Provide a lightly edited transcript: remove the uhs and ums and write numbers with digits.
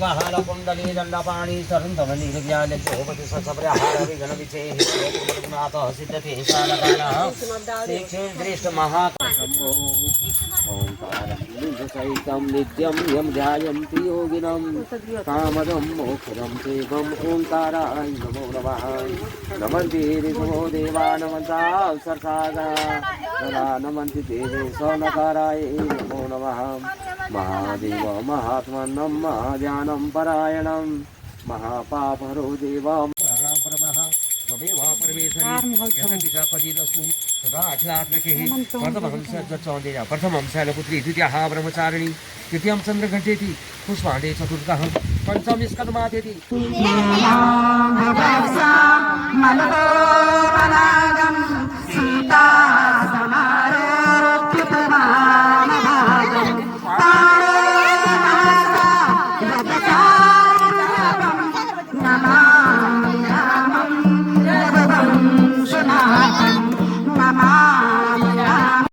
महालकुंडली दंडपाणी सरंधवनी निर्व्याले भोपति ससप्रहार विघ्न विचेहि श्रीनाथः सिद्धते शालकानः श्रीक्षेत्रेष्ठ महाशंभो ओंकारं सहितं नित्यं यं ध्यायन्ति योगिनं कामदं मोक्षदं सेवम् ओंकाराय नमो नमः नमन्ति ऋषभो देवा नमन्ताः सरसागा नमन्ति देवेश नकाराय नमो नमः महादेव महात्मनं महाध्यानं परायणं महापापहरो देवं परमः त्वमेव परमेश्वरी सदा अखिलात्मकेः प्रथमहंसर्जचौन्देय प्रथमहंसैलपुत्री द्वितीयः ब्रह्मचारिणी तृतीयं चन्द्रघण्टेति पुष्पाण्डे चतुर्थः पञ्चम स्कन्धमातेति